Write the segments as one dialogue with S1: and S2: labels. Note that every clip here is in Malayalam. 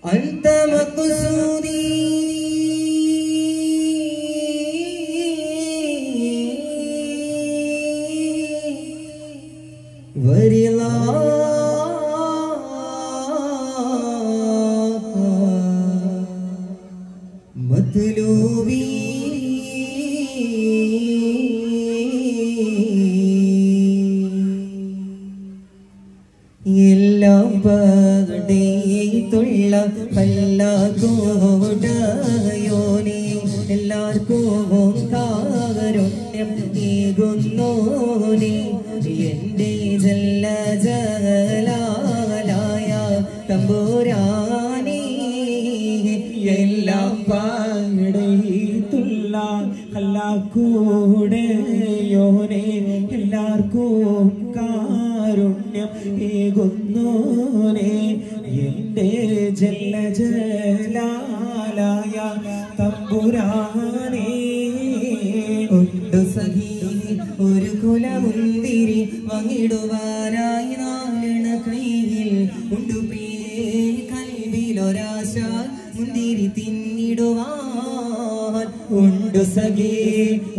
S1: أنت مقصودي ورضاك مطلوبي എല്ലാം പകടേത്തുള്ള പല്ലാകൂടയോനെ എല്ലാവർക്കും കാരുണ്യം ഏകുന്നോനെ എൻ്റെ ജല്ല ജലാലായ തമ്പുരാനേ
S2: എല്ലാം പകടേത്തുള്ള പല്ലാകൂടയോനെ എല്ലാവർക്കും കാരുണ്യം ഏകുന്നോനെ എൻ്റെ ജല്ല ജലാലായ തമ്പുരാനേ
S1: ഉണ്ട് സഖി ഒരു കുലമുന്തിരി വാങ്ങിടുവാനായി നാലണ കയ്യിൽ ഉണ്ട് പ്രിയേ കൽവിലൊരാശ മുന്തിരി തിന്നിടുവാൻ
S2: ഉണ്ട് സഖി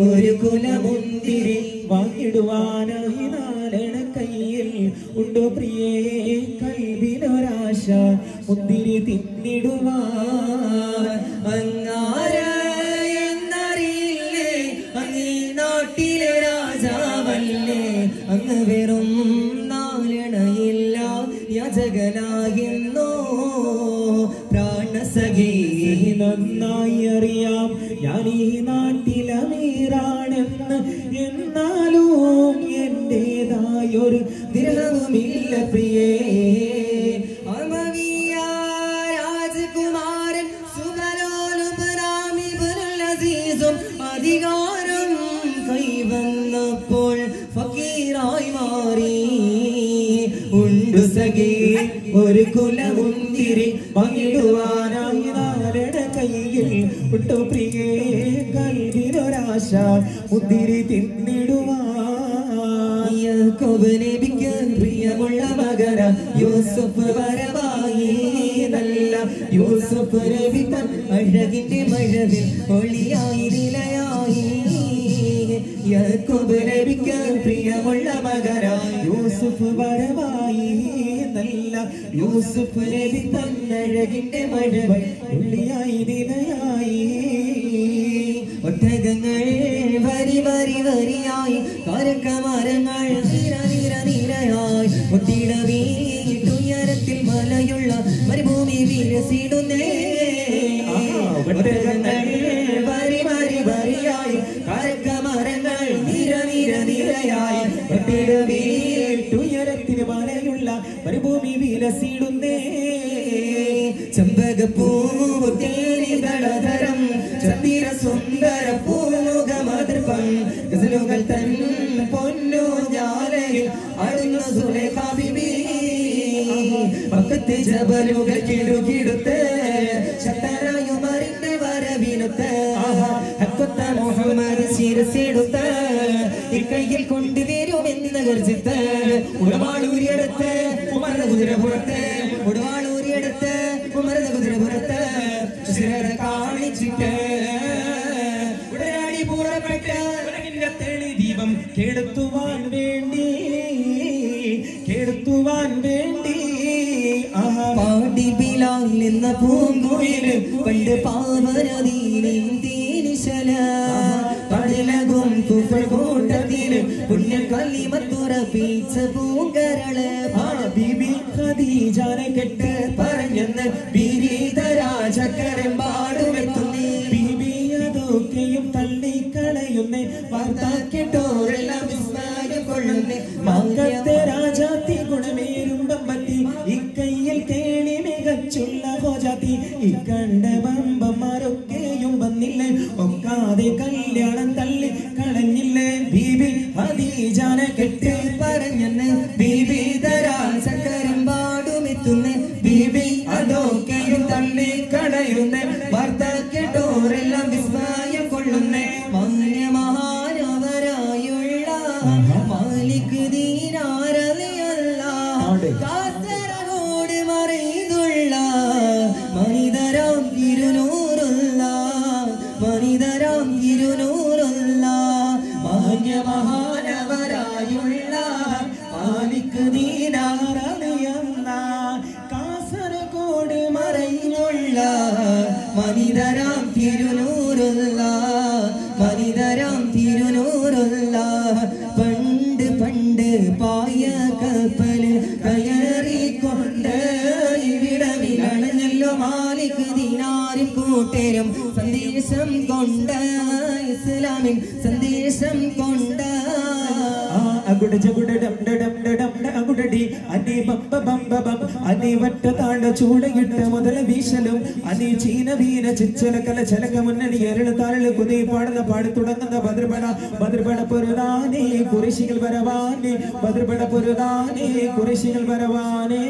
S2: ഒരു കുലമുന്തിരി വാങ്ങിടുവാനായി നാലണ കയ്യിൽ ഉണ്ട് പ്രിയേ കൽവിലൊരാശ മുന്തിരി തിന്നിടുവാൻ
S1: അങ്ങാരെന്നറിയില്ലേ അങ്ങീ നാട്ടിലെ രാജാവല്ലേ അങ്ങ് വെറും നാലണയില്ല യാചകനായെന്നോ പ്രാണസഖി
S2: നന്നായി അറിയാം ഞാൻ ഈ നാട്ടിലമീറാണെന്ന് എന്നാലും എന്റേതായൊരു ദിർഹവുമില്ല പ്രിയേ
S1: രാജകുമാരൻ സുബലോലുപരാമിബുൽ അധികാരം കൈവന്നപ്പോൾ ഫക്കീറായി മാറി
S2: ഉണ്ട് സഖി ഒരു കുലമുന്തിരി വാങ്ങിടുവാനായി നാലണ കയ്യിൽ ഉണ്ട് പ്രിയേ കൽവിലൊരാശ മുന്തിരി തിന്നിടുവാൻ
S1: യാക്കോബ് നബിക്ക് പ്രിയമുള്ള മകന യൂസുഫ് വരവായി നല്ല യൂസുഫ് നബി തൻ അഴകിന്റെ മഴവിൽ ഒളിയായി നിലയായി യാക്കോബ് നബിക്ക് പ്രിയമുള്ള മകന
S2: യൂസുഫ് വരവായി നല്ല യൂസുഫ് നബി തൻ അഴകിന്റെ മഴവിൽ ഒളിയായി നിലയായി
S1: ഒട്ടകങ്ങൾ വരി വരി വരിയായി കാരക്കമരങ്ങൾ നിര നിര നിരയായി ഒട്ടിട വീട്ടുയരത്തിൽ മലയുള്ള മരുഭൂമി വിരസിടുന്നേ ഒട്ടകങ്ങൾ വരി വരി വരിയായി കാരക്കമരങ്ങൾ നിര നിര നിരയായി ഒട്ടിട
S2: വീട്ടുയരത്തിൽ മലയുള്ള മരുഭൂമി വിലസിടുന്നേ
S1: ചെമ്പകപ്പൂ തേനിതളധരം ചന്ദിര സുന്ദര പൂമുഖമദർപ്പം ഗസലുകൾ തൻ പൊന്നു ജാലയിൽ അടുന്ന സുലൈഖ ബിബി പക്കത്തെ ജബലുകൾ കിടുകിടുത്ത് ശതരായുമറിന്റെ വരവിനുത്ത് ഹക്കൊത്ത മുഹമ്മദ് ശിരസെടുത്ത് ഇക്കൈയിൽ കൊണ്ടുവരുമെന്ന് ഗർജിത്ത് ഉടവാളൂരിയെടുത്ത് ഉമർന്ന കുതിരപുറത്ത് ഉടവാളൂരിയെടുത്ത് ഉമർന്ന കുതിരപുറത്ത് കാണിച്ചിട്ട് ഉടനാടി പുറപ്പെട്ട്
S2: തെളി ദീപം കെടുത്തുവാൻ വേണ്ടി
S1: പാടി ബിലാൽ എന്ന പൂങ്കുയില് പണ്ട് പാവനദീനിൻ തീനിശല കടലകും കൂട്ടത്തിന് പുണ്യ കലിമത്തുറപ്പിച്ച പൂങ്കരള്
S2: ബീബി ഖദീജനെ കെട്ട് പറഞ്ഞെന്ന്
S1: ബിരീതരാജക്കരമ്പാടുമെത്തുന്നേ
S2: ബീബി അതൊക്കെയും തള്ളിക്കളയുന്നേ വാർത്ത
S1: കേട്ടോരെല്ലാം വിസ്മയം കൊള്ളുന്നേ
S2: മകത്തെ രാജാത്തി ഗുണമേരുമ്പത്തി ഇക്കയ്യിൽ കേളി മികച്ചുള്ള ഹോജാത്തി ഇക്കണ്ട ബമ്പന്മാരൊക്കെയും വന്നില്ലേ ഒക്കാതെ കല്യാണം തള്ളി കളഞ്ഞില്ലേ ബീബി ഖദീജനെ കെട്ട്
S1: പറഞ്ഞെന്ന് ബീബി തരാജക്കരമ്പാടുമെത്തുന്നേ ബീബി അതൊക്കെയും തള്ളിക്കളയുന്നേ വാർത്ത കേട്ടോരെല്ലാം വിസ്മയം കൊള്ളുന്നേ മഹാനാ മാലിക് ദീനാർ റളിയല്ലാഹ് കാസർഗോഡ് മറൈതുള്ള മനിതരാം തിരുനൂറുള്ള മനിതരാം തിരുനൂറുള്ള മാന്യ മഹാനവരായുള്ള മാലിക് ദീനാർ റളിയല്ലാഹ് കാസർഗോഡ് മറൈതുള്ള മനിതരാം തിരുനൂറുള്ള മനിതരാം തിരുനൂറുള്ള പണ്ട് പണ്ട് പായ കപ്പല് കയറിക്കൊണ്ട് ഇവിടമിലണഞ്ഞല്ലോ മാലിക് ദീനാരും കൂട്ടരും സന്ദേശം കൊണ്ട് ഇസ്ലാമിൻ സന്ദേശം കൊണ്ട്
S2: അഗുഡ ജഗുഡ ഡം ഡം ഡം അഗുഡടി അനി ബംബ ബംബ ബം അനി വട്ട താണ്ട ചൂടയിട്ട മുതല വീശലും അനി ചീന വീന ചിച്ചല കല ചലക മുന്നണി എരള താരള കുതി പാടുന്ന പാടി തുടങ്ങുന്ന ബദ്രബട പൊരുതാനേ കുറേശികൾ വരവാനേ ബദ്രബട പൊരുതാനേ കുറേശികൾ വരവാനേ